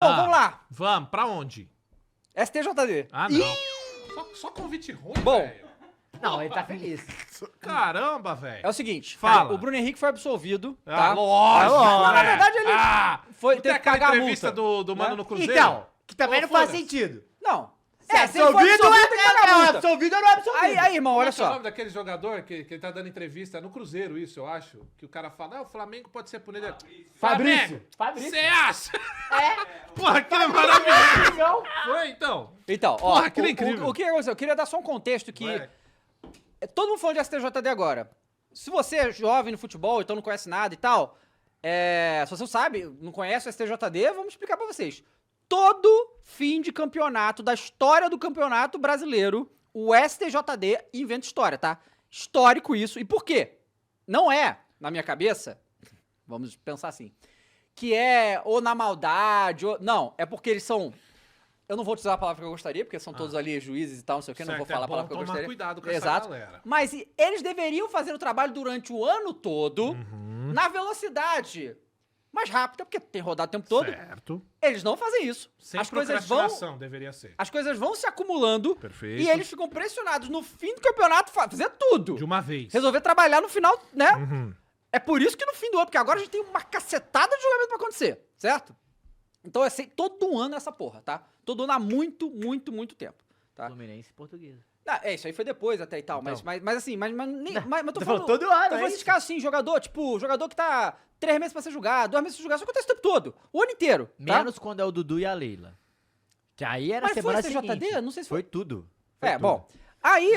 Bom, vamos lá. Vamos, pra onde? STJD. Ah, não. Só convite ruim, Bom. velho. Não, ele tá feliz. Caramba, velho. É o seguinte, Fala. o Bruno Henrique foi absolvido, Ah, tá? lógico. Não, na né? verdade, ele Não teve tem que aquela pagar a entrevista multa. do Mano né? no Cruzeiro? Então, que também Ô, não faz foda-se. sentido. Não. Se é se ele for absolvido, absolvido, tem que pagar a é multa. absolvido ou não é absolvido? Aí, irmão, Como olha é que é o só. nome daquele jogador que ele tá dando entrevista? No Cruzeiro, isso, eu acho. Que o cara fala, o Flamengo pode ser punido. Fabrício. Você acha? É. Porra, aquilo é maravilhoso. Não. Foi, então. Então, ó, Porra, aquilo é incrível. o que aconteceu? Eu queria dar só um contexto que... Ué. Todo mundo falando de STJD agora. Se você é jovem no futebol, então não conhece nada e tal, se você não sabe, não conhece o STJD, vamos explicar pra vocês. Todo fim de campeonato, da história do campeonato brasileiro, o STJD inventa história, tá? Histórico isso. E por quê? Não é, na minha cabeça, vamos pensar assim, que é ou na maldade, ou... Não, é porque eles são... Eu não vou utilizar a palavra que eu gostaria, porque são todos ali juízes e tal, não sei o que, não vou Certo, falar é a palavra bom que eu tomar gostaria. cuidado com Exato. essa galera. Mas eles deveriam fazer o trabalho durante o ano todo, Uhum. na velocidade mais rápida, porque tem rodado o tempo todo. Certo. Eles não fazem isso. Sem As coisas deveria ser. as coisas vão se acumulando Perfeito. e eles ficam pressionados no fim do campeonato fazer tudo. De uma vez. Resolver trabalhar no final, né? Uhum. É por isso que no fim do ano, porque agora a gente tem uma cacetada de jogamento pra acontecer, certo? Então é assim, todo ano essa porra, tá? Todo ano há muito, muito, muito tempo, tá? Fluminense e Portuguesa. Isso aí foi depois até e tal, Então. mas assim, mas eu tô Tô falando... falando todo ano, Tô falando é esses isso? casos assim, jogador que tá 3 meses pra ser julgado, 2 meses pra ser julgado, isso acontece o tempo todo, o ano inteiro, tá? Menos quando é o Dudu e a Leila. Que aí era Mas foi semana STJD? seguinte. Não sei se foi. foi. Tudo. Foi tudo. Bom. Aí,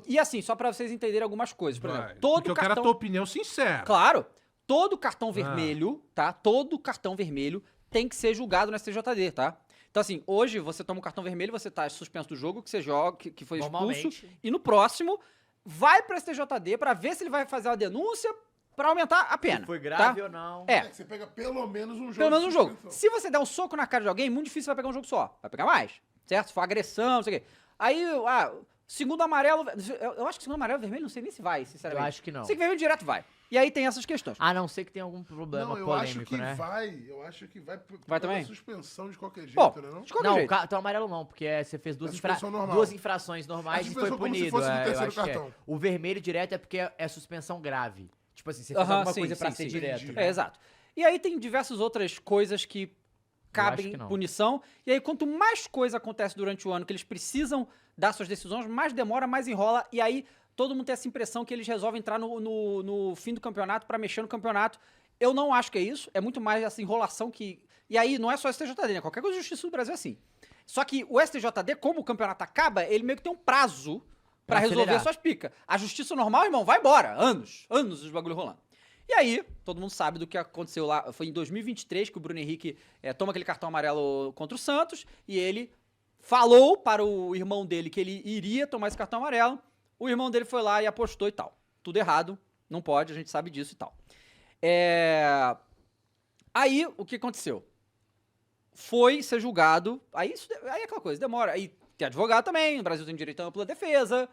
e assim, só pra vocês entenderem algumas coisas, por Vai. exemplo, todo Porque eu quero a cartão... tua opinião sincera. Claro, todo cartão Ah. vermelho, tá? Todo cartão vermelho tem que ser julgado no STJD, tá? Então assim, hoje você toma um cartão vermelho, você tá suspenso do jogo que você joga, que foi expulso, Normalmente. e no próximo vai pro STJD pra ver se ele vai fazer uma denúncia pra aumentar a pena. Se foi grave tá? ou não. É, Você pega pelo menos um jogo. pelo menos um de jogo. suspensão. Se você der um soco na cara de alguém, muito difícil vai pegar um jogo só. Vai pegar mais, certo? Se for agressão, não sei o quê. Aí, segundo amarelo, eu acho que segundo amarelo, vermelho, não sei nem se vai, Eu sinceramente. acho que não. Sei que vermelho direto vai. E aí tem essas questões. A não ser que tenha algum problema Não, eu acho polêmico, que né? eu acho que vai Vai também? suspensão de qualquer jeito, Bom, né? Não? de qualquer Não, o jeito. cartão amarelo não, porque você fez duas, É suspensão normal. duas infrações normais A e foi suspensão como se punido. fosse no eu terceiro acho que é. cartão. O vermelho direto é porque é suspensão grave. Tipo assim, você fez Aham, alguma sim, coisa pra sim, ser sim. direto. Entendi. né? Exato. E aí tem diversas outras coisas que cabem que não. punição. E aí, quanto mais coisa acontece durante o ano que eles precisam dar suas decisões, mais demora, mais enrola. E aí, todo mundo tem essa impressão que eles resolvem entrar no fim do campeonato pra mexer no campeonato. Eu não acho que é isso. É muito mais essa enrolação que... E aí, não é só o STJD, né? Qualquer coisa de justiça do Brasil é assim. Só que o STJD, como o campeonato acaba, ele meio que tem um prazo pra Pra resolver acelerar. suas picas. A justiça normal, irmão, vai embora. Anos os bagulho rolando. E aí, todo mundo sabe do que aconteceu lá. Foi em 2023 que o Bruno Henrique toma aquele cartão amarelo contra o Santos e ele falou para o irmão dele que ele iria tomar esse cartão amarelo. O irmão dele foi lá e apostou e tal. Tudo errado, não pode, a gente sabe disso e tal. Aí, o que aconteceu? Foi ser julgado. Aí é aquela coisa, demora. Aí tem advogado também, no Brasil tem direito à ampla defesa.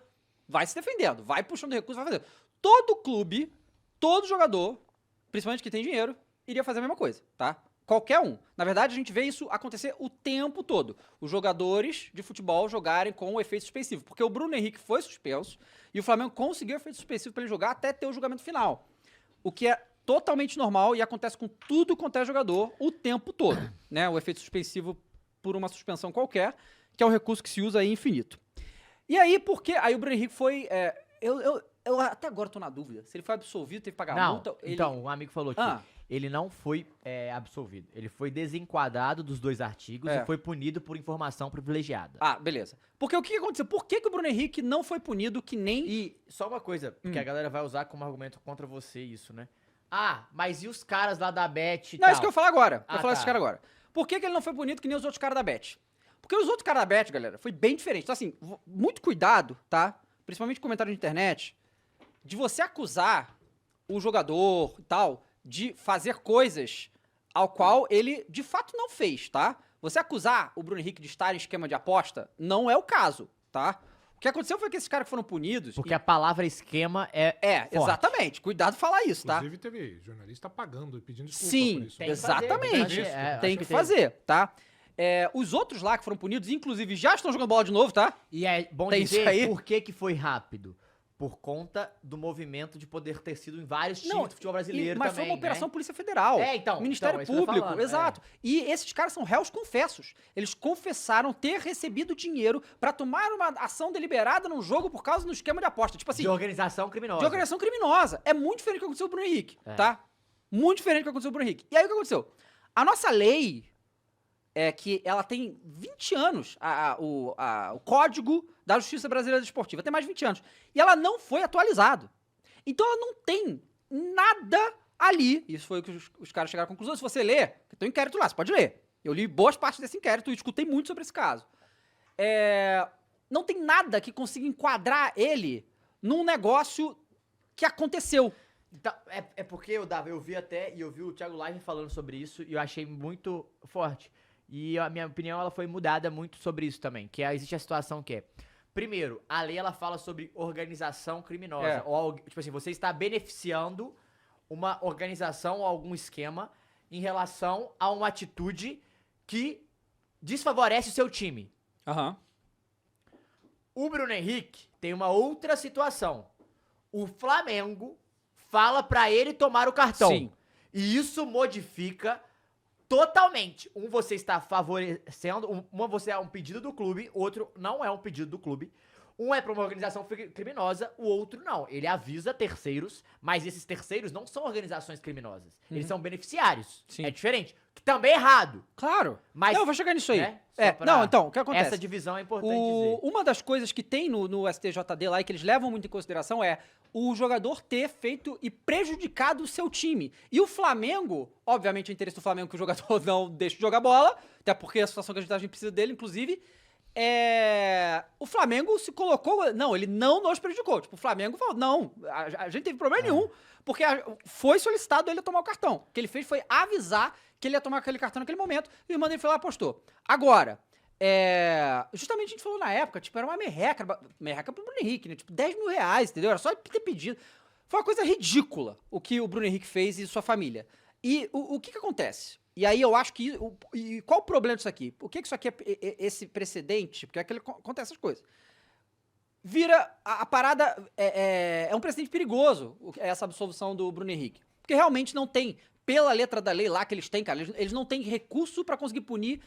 Vai se defendendo, vai puxando recurso, vai fazendo. Todo clube, todo jogador, principalmente que tem dinheiro, iria fazer a mesma coisa, tá? Qualquer um. Na verdade, a gente vê isso acontecer o tempo todo. Os jogadores de futebol jogarem com o efeito suspensivo. Porque o Bruno Henrique foi suspenso e o Flamengo conseguiu o efeito suspensivo para ele jogar até ter o julgamento final. O que é totalmente normal e acontece com tudo quanto é jogador o tempo todo, né? O efeito suspensivo por uma suspensão qualquer, que é um recurso que se usa aí infinito. E aí, por quê? Aí o Bruno Henrique foi... Eu até agora tô na dúvida. Se ele foi absolvido, teve que pagar a Não, multa... Ele... então, um amigo falou que Ah. ele não foi absolvido. Ele foi desenquadrado dos 2 artigos É. e foi punido por informação privilegiada. Ah, beleza. Porque o que aconteceu? Por que o Bruno Henrique não foi punido que nem... E só uma coisa, porque a galera vai usar como argumento contra você isso, né? Ah, mas e os caras lá da Bet e Não, tal? é isso que eu vou falar agora. Vou Ah, falar tá. desses caras agora. Por que ele não foi punido que nem os outros caras da Bet? Porque os outros caras da Bet, galera, foi bem diferente. Então, assim, muito cuidado, tá? Principalmente comentário de internet, de você acusar o jogador e tal de fazer coisas ao qual ele de fato não fez, tá? Você acusar o Bruno Henrique de estar em esquema de aposta não é o caso, tá? O que aconteceu foi que esses caras que foram punidos... Porque a palavra esquema é forte. Exatamente. Cuidado falar isso, tá? Inclusive, teve jornalista pagando e pedindo desculpa Sim, por isso. Tem que fazer, exatamente. acho Tem que teve. fazer, tá? Os outros lá que foram punidos, inclusive, já estão jogando bola de novo, tá? E é bom Tem isso dizer aí? por que foi rápido. Por conta do movimento de poder ter sido em vários times do futebol brasileiro mas também, foi uma operação né? Polícia Federal. Então, Ministério é isso que eu tô Público, falando, exato. E esses caras são réus confessos. Eles confessaram ter recebido dinheiro pra tomar uma ação deliberada num jogo por causa do esquema de aposta. Tipo assim, De organização criminosa. de organização criminosa. É muito diferente do que aconteceu com o Bruno Henrique, tá? Muito diferente do que aconteceu com o Bruno Henrique. E aí o que aconteceu? A nossa lei é que ela tem 20 anos, o Código da Justiça Brasileira Desportiva tem mais de 20 anos. E ela não foi atualizada. Então ela não tem nada ali. Isso foi o que os caras chegaram à conclusão. Se você ler, tem um inquérito lá, você pode ler. Eu li boas partes desse inquérito e escutei muito sobre esse caso. Não tem nada que consiga enquadrar ele num negócio que aconteceu. Então, é porque, Davi, eu vi o Thiago Live falando sobre isso e eu achei muito forte. E a minha opinião, ela foi mudada muito sobre isso também. Que existe a situação que é... Primeiro, a lei, ela fala sobre organização criminosa. Ou, tipo assim, você está beneficiando uma organização ou algum esquema em relação a uma atitude que desfavorece o seu time. Aham. O Bruno Henrique tem uma outra situação. O Flamengo fala pra ele tomar o cartão. Sim. E isso modifica totalmente. Você está favorecendo, você é um pedido do clube, outro não é um pedido do clube. Um é pra uma organização criminosa, o outro não. Ele avisa terceiros, mas esses terceiros não são organizações criminosas. Eles são beneficiários. Sim. É diferente. Que também é errado. Claro. Mas, não, eu vou chegar nisso aí. né, só pra- Não, então, o que acontece? Essa divisão é importante dizer. Uma das coisas que tem no STJD lá e que eles levam muito em consideração é o jogador ter feito e prejudicado o seu time. E o Flamengo, obviamente é interesse do Flamengo que o jogador não deixe de jogar bola, até porque a situação que a gente precisa dele, inclusive, o Flamengo se colocou... Não, ele não nos prejudicou. Tipo, o Flamengo falou, não, a gente teve problema nenhum, porque foi solicitado ele tomar o cartão. O que ele fez foi avisar que ele ia tomar aquele cartão naquele momento, e o irmão dele foi lá e apostou. Agora, justamente a gente falou na época, tipo, era uma merreca pro Bruno Henrique, né? Tipo, 10 mil reais, entendeu? Era só ter pedido. Foi uma coisa ridícula o que o Bruno Henrique fez e sua família. E o que acontece? E aí eu acho que... E qual o problema disso aqui? Por que isso aqui esse precedente? Porque acontece essas coisas. Vira... A parada é um precedente perigoso, essa absolvição do Bruno Henrique. Porque realmente não tem... Pela letra da lei lá que eles têm, cara, eles não têm recurso pra conseguir punir.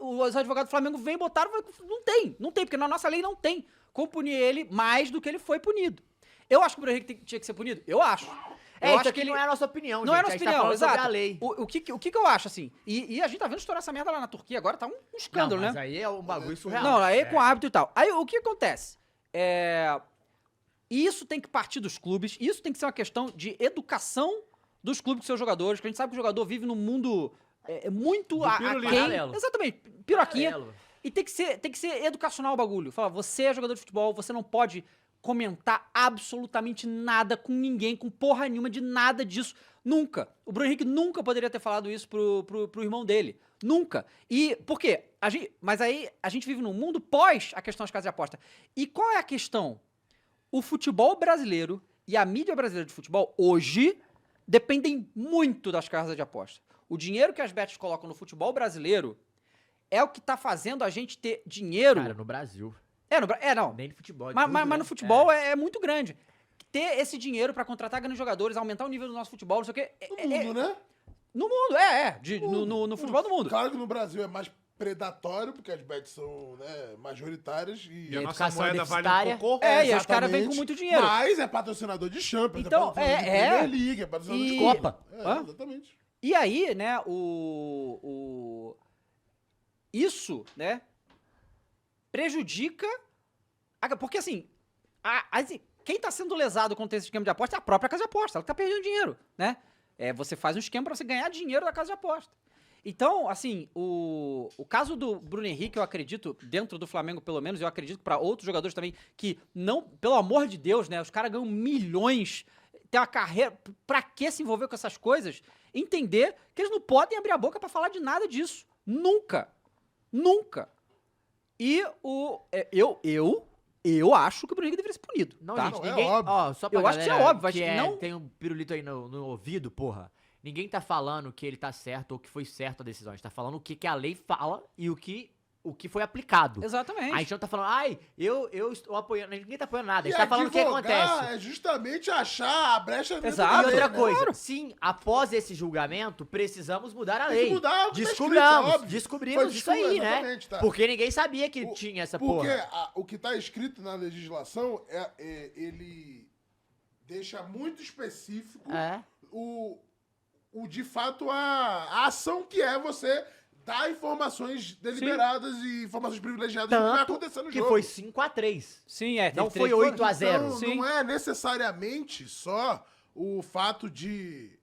Os advogados do Flamengo vêm e botaram, não tem, porque na nossa lei não tem como punir ele mais do que ele foi punido. Eu acho que o Bruno Henrique tinha que ser punido? Eu acho. Eu acho que ele não é a nossa opinião, não gente. é nossa A gente tá opinião, falando sobre exato. a lei. O que eu acho, assim? E a gente tá vendo estourar essa merda lá na Turquia agora, tá um escândalo, Não, mas né? aí é um bagulho surreal. Não, aí é com árbitro e tal. Aí o que acontece? Isso tem que partir dos clubes, isso tem que ser uma questão de educação dos clubes com seus jogadores, porque a gente sabe que o jogador vive num mundo muito pirulinho. aquém. Paralelo. Exatamente, piroquinha. Paralelo. E tem que ser educacional o bagulho. Fala, você é jogador de futebol, você não pode comentar absolutamente nada com ninguém, com porra nenhuma de nada disso. Nunca. O Bruno Henrique nunca poderia ter falado isso pro irmão dele. Nunca. E por quê? Mas aí a gente vive num mundo pós a questão das casas de aposta. E qual é a questão? O futebol brasileiro e a mídia brasileira de futebol hoje dependem muito das casas de aposta. O dinheiro que as bets colocam no futebol brasileiro é o que tá fazendo a gente ter dinheiro... Cara, no Brasil. Não. Nem no futebol. Mas no futebol é muito grande. Ter esse dinheiro pra contratar grandes jogadores, aumentar o nível do nosso futebol, não sei o quê... No mundo, né? No mundo, no futebol do mundo. Claro que no Brasil é mais predatório, porque as bets são, né, majoritárias E a a nossa educação moeda vale deficitária. um cocô. E os caras vêm exatamente. com muito dinheiro. Mas é patrocinador de Champions, Então, é patrocinador de Premier League, é patrocinador de E- Copa. Hã? Exatamente. E aí, né, isso, né, prejudica... Porque, assim, quem tá sendo lesado com esse esquema de aposta é a própria casa de aposta. Ela tá perdendo dinheiro, né? Você faz um esquema pra você ganhar dinheiro da casa de aposta. Então, assim, o caso do Bruno Henrique, eu acredito, dentro do Flamengo pelo menos, eu acredito que pra outros jogadores também, que não, pelo amor de Deus, né, os caras ganham milhões, tem uma carreira, pra que se envolver com essas coisas? Entender que eles não podem abrir a boca pra falar de nada disso. Nunca. Nunca. E Eu acho que o Bruno Henrique deveria ser punido. Não, tá? gente, Não, é ninguém. óbvio. Ó, só pra Eu acho que galera é óbvio, acho que não- tem um pirulito aí no ouvido, porra. Ninguém tá falando que ele tá certo ou que foi certo a decisão. A gente tá falando o que a lei fala e o que foi aplicado. Exatamente. A gente não tá falando, ai, eu estou apoiando. Ninguém tá apoiando nada. A E gente tá falando o que advogar acontece. É justamente achar a brecha dentro Exato. da E lei, outra né? coisa, Claro. sim, após esse julgamento, precisamos mudar a Tem que lei. mudar o que tá Descobramos, escrito, é óbvio. descobrimos Foi isso aí, descoberto, né? exatamente, tá. Porque ninguém sabia que tinha essa Porque porra. o que está escrito na legislação ele deixa muito específico É. o de fato a ação que é você dar informações deliberadas e informações privilegiadas do que vai Tanto acontecer no que jogo. foi 5-3. Sim, é. Não teve foi três- 8-0. Então, Sim. não é necessariamente só o fato de,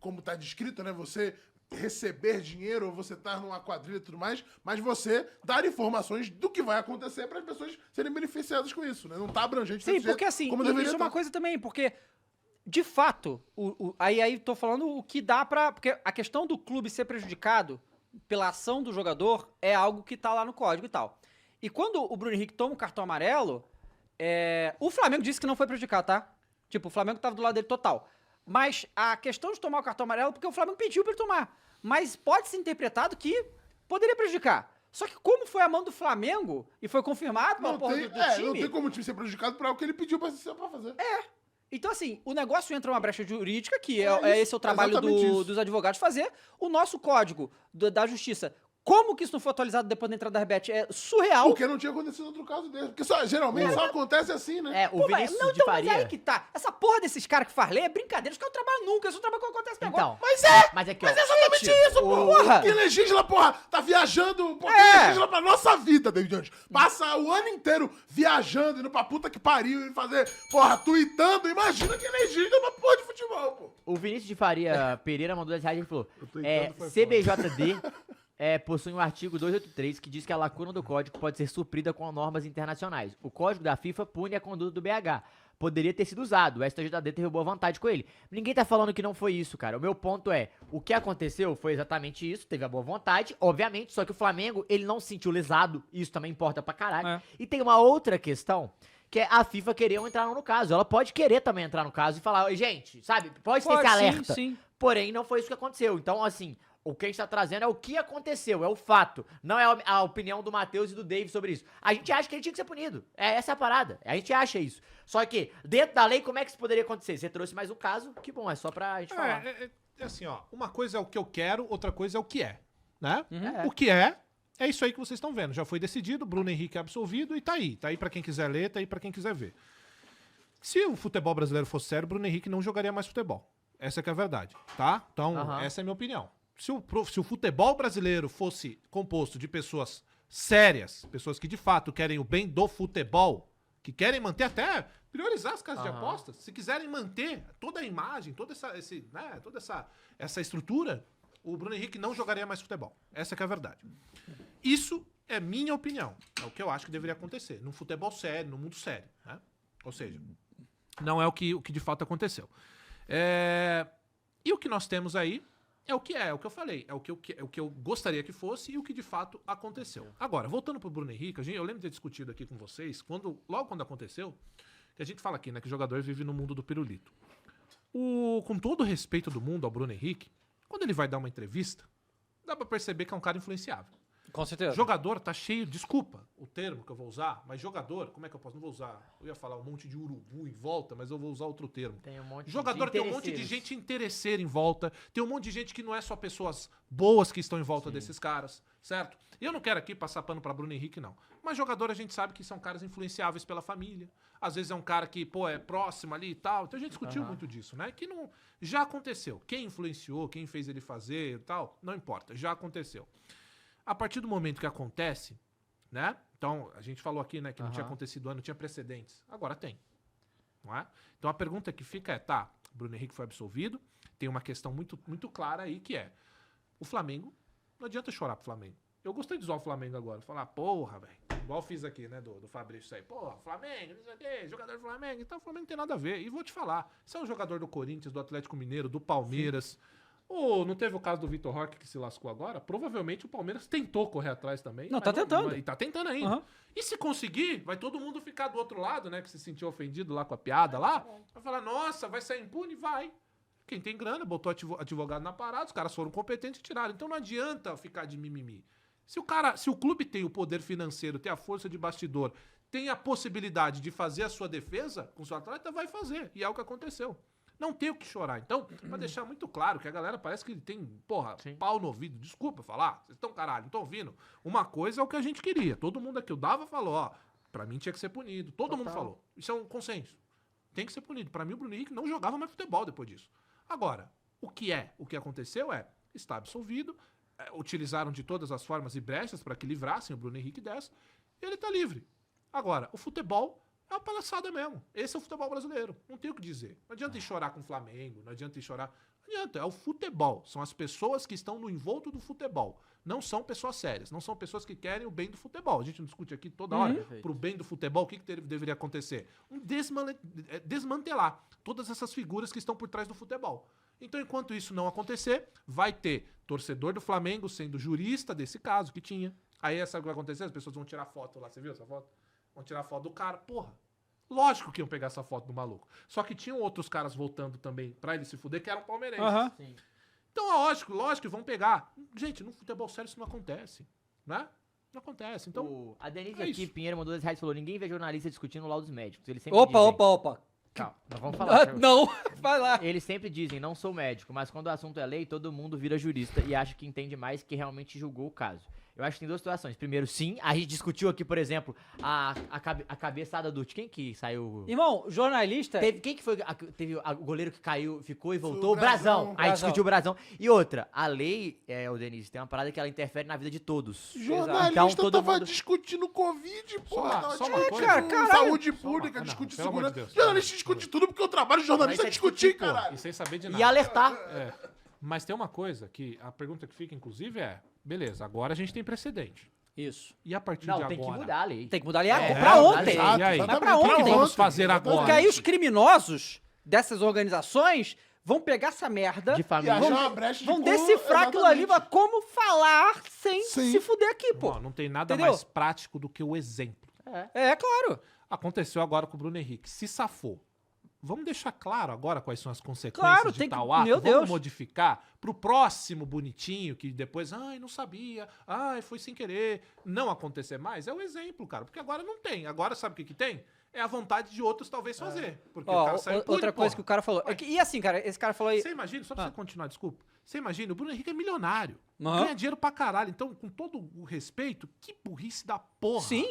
como está descrito, né, você receber dinheiro ou você estar numa quadrilha e tudo mais, mas você dar informações do que vai acontecer para as pessoas serem beneficiadas com isso, né? Não tá abrangente Sim, desse porque jeito, assim, como e deveria isso é uma tá. coisa também, porque, de fato, aí tô falando o que dá pra. Porque a questão do clube ser prejudicado pela ação do jogador é algo que tá lá no código e tal. E quando o Bruno Henrique toma o cartão amarelo, o Flamengo disse que não foi prejudicado, tá? Tipo, o Flamengo tava do lado dele total. Mas a questão de tomar o cartão amarelo, porque o Flamengo pediu pra ele tomar. Mas pode ser interpretado que poderia prejudicar. Só que como foi a mão do Flamengo e foi confirmado pela Não porra tem, do time... não tem como o time ser prejudicado por algo que ele pediu pra fazer. Então, assim, o negócio entra uma brecha jurídica, que É isso, esse é o trabalho exatamente isso. dos advogados fazer. O nosso código da justiça, como que isso não foi atualizado depois da entrada da RBET, é surreal. Porque não tinha acontecido outro caso desse. Porque geralmente só acontece assim, né? É, o Pô, mas- Vinícius não, de então, mas Faria. aí que tá. Essa porra desses caras que faz lei é brincadeira. Os caras não trabalham nunca, eles não trabalham quando acontece negócio. Então, Mas aqui, ó, Mas é exatamente isso, porra! Quem legisla, porra, tá viajando. Pô, quem É. legisla pra nossa vida, David Jones. Passa o ano inteiro viajando, indo pra puta que pariu, e fazer, porra, tweetando. Imagina quem legisla uma porra de futebol, pô. o Vinícius de Faria Pereira mandou 10 reais e falou: tô entendendo, foi CBJD possui um artigo 283 que diz que a lacuna do código pode ser suprida com normas internacionais. O código da FIFA pune a conduta do BH. Poderia ter sido usado, o STJD teve boa vontade com ele. Ninguém tá falando que não foi isso, cara. O meu ponto é, o que aconteceu foi exatamente isso, teve a boa vontade, obviamente, só que o Flamengo, ele não se sentiu lesado, isso também importa pra caralho. É. E tem uma outra questão, que é a FIFA querer entrar no caso. Ela pode querer também entrar no caso e falar, "Oi, gente, sabe, pode ter esse sim, alerta." sim. Porém, não foi isso que aconteceu. Então, assim, o que a gente tá trazendo é o que aconteceu, é o fato. Não é a opinião do Matheus e do David sobre isso. A gente acha que ele tinha que ser punido. Essa é a parada. A gente acha isso. Só que, dentro da lei, como é que isso poderia acontecer? Você trouxe mais um caso, que bom, é só pra gente falar. É assim, ó. Uma coisa é o que eu quero, outra coisa é o que é. Né? É. O que é isso aí que vocês estão vendo. Já foi decidido, Bruno Henrique é absolvido e tá aí. Tá aí pra quem quiser ler, tá aí pra quem quiser ver. Se o futebol brasileiro fosse sério, Bruno Henrique não jogaria mais futebol. Essa que é a verdade, tá? Então, Aham. essa é a minha opinião. Se o futebol brasileiro fosse composto de pessoas sérias, pessoas que de fato querem o bem do futebol, que querem manter até priorizar as casas de Aham. apostas, se quiserem manter toda a imagem, toda essa estrutura, o Bruno Henrique não jogaria mais futebol. Essa que é a verdade. Isso é minha opinião. É o que eu acho que deveria acontecer. Num futebol sério, num mundo sério. Né? Ou seja, não é o que de fato aconteceu. E o que nós temos aí é o que eu falei. É o que eu gostaria que fosse e o que de fato aconteceu. Agora, voltando pro Bruno Henrique, eu lembro de ter discutido aqui com vocês, logo quando aconteceu, que a gente fala aqui, né, que o jogador vive no mundo do pirulito. Com todo o respeito do mundo ao Bruno Henrique, quando ele vai dar uma entrevista, dá pra perceber que é um cara influenciável. Com certeza. Jogador tá cheio, desculpa o termo que eu vou usar, mas jogador, como é que eu posso? Não vou usar. Eu ia falar um monte de urubu em volta, mas eu vou usar outro termo. Tem um monte Jogador de tem um monte de interesseiros. gente interesseira em volta, tem um monte de gente que não é só pessoas boas que estão em volta desses caras, certo? E eu não quero aqui passar pano pra Bruno Henrique, não. Mas jogador a gente sabe que são caras influenciáveis pela família. Às vezes é um cara que, é próximo ali e tal. Então a gente discutiu muito disso, né? Que não. Já aconteceu. Quem influenciou, quem fez ele fazer e tal, não importa. Já aconteceu. A partir do momento que acontece, né? Então, a gente falou aqui, né, que não tinha acontecido antes, não tinha precedentes. Agora tem. Não é? Então a pergunta que fica é, tá, Bruno Henrique foi absolvido, tem uma questão muito, muito clara aí que é, o Flamengo, não adianta chorar pro Flamengo. Eu gostei de usar o Flamengo agora, falar, porra, velho, igual eu fiz aqui, né, do Fabrício aí, porra, Flamengo, não sei o quê, jogador do Flamengo, então o Flamengo não tem nada a ver. E vou te falar, você é um jogador do Corinthians, do Atlético Mineiro, do Palmeiras, Não teve o caso do Vitor Roque que se lascou agora? Provavelmente o Palmeiras tentou correr atrás também. Não, mas tá tentando. E tá tentando ainda. Aham. E se conseguir, vai todo mundo ficar do outro lado, né? Que se sentiu ofendido lá com a piada lá. Vai falar, nossa, vai sair impune? Vai. Quem tem grana, botou advogado na parada, os caras foram competentes e tiraram. Então não adianta ficar de mimimi. Se o clube tem o poder financeiro, tem a força de bastidor, tem a possibilidade de fazer a sua defesa com o seu atleta, vai fazer. E é o que aconteceu. Não tem o que chorar. Então, pra deixar muito claro que a galera parece que tem, porra, pau no ouvido. Desculpa falar. Vocês estão caralho, não estão ouvindo? Uma coisa é o que a gente queria. Todo mundo aqui, o Dava falou, ó, pra mim tinha que ser punido. Todo mundo falou. Isso é um consenso. Tem que ser punido. Pra mim, o Bruno Henrique não jogava mais futebol depois disso. Agora, o que aconteceu está absolvido, utilizaram de todas as formas e brechas para que livrassem o Bruno Henrique dessa, e ele tá livre. Agora, o futebol é uma palhaçada mesmo. Esse é o futebol brasileiro. Não tem o que dizer. Não adianta ir chorar com o Flamengo, não adianta ir chorar. Não adianta, é o futebol. São as pessoas que estão no envolto do futebol. Não são pessoas sérias, não são pessoas que querem o bem do futebol. A gente não discute aqui toda hora. Pro bem do futebol, o que deveria acontecer? Desmantelar todas essas figuras que estão por trás do futebol. Então, enquanto isso não acontecer, vai ter torcedor do Flamengo sendo jurista desse caso, que tinha. Aí, sabe o que vai acontecer? As pessoas vão tirar foto lá. Você viu essa foto? Vão tirar foto do cara. Porra. Lógico que iam pegar essa foto do maluco. Só que tinham outros caras voltando também pra ele se fuder, que eram palmeirenses. Aham. Então, lógico que vão pegar. Gente, no futebol sério isso não acontece, né? Não acontece. Então, A Denise é aqui, isso. Pinheiro, mandou 10 reais e falou: ninguém vê jornalista discutindo laudos médicos. Eles sempre Opa, dizem, opa. Calma, nós vamos falar. Não, vai lá. Eles sempre dizem, não sou médico, mas quando o assunto é lei, todo mundo vira jurista e acha que entende mais que realmente julgou o caso. Eu acho que tem duas situações. Primeiro, sim, a gente discutiu aqui, por exemplo, a cabeçada do... Quem que saiu? Irmão, jornalista... Quem que foi? Teve o goleiro que caiu, ficou e voltou? o Brazão. Aí discutiu o Brazão. E outra, a lei, o Denise, tem uma parada que ela interfere na vida de todos. Jornalista Então, todo tava mundo... discutindo Covid, porra. só uma coisa. Cara, Saúde pública, Não, discute pelo amor de segurança. Deus. Jornalista discute tudo porque o trabalho de jornalista é Mas é discutir, discutir, pô. caralho. E sem saber de nada. E alertar. Mas tem uma coisa que a pergunta que fica, inclusive, beleza, agora a gente tem precedente. Isso. E a partir Não, de tem que agora? mudar a lei. Tem que mudar ali É, pra ontem. exato, E aí? Mas exatamente, pra O que ontem. vamos fazer agora? Porque aí os criminosos dessas organizações vão pegar essa merda De E família. achar uma brecha de vão como- decifrar aquilo ali, exatamente. mas como falar sem Sim. se fuder aqui, pô. Não tem nada Entendeu? mais prático do que o exemplo. É, claro. Aconteceu agora com o Bruno Henrique. Se safou. Vamos deixar claro agora quais são as consequências Claro, de tem que- tal ato. meu Vamos Deus. modificar pro próximo bonitinho que depois, não sabia, foi sem querer, não acontecer mais. É o exemplo, cara, porque agora não tem. Agora sabe o que tem? É a vontade de outros talvez fazer. Porque o Ó, cara saiu impune, outra coisa que o cara falou. E assim, cara, esse cara falou aí... Você imagina, só pra você continuar, desculpa. Você imagina, o Bruno Henrique é milionário. Aham. Ganha dinheiro pra caralho. Então, com todo o respeito, que burrice da porra. Sim.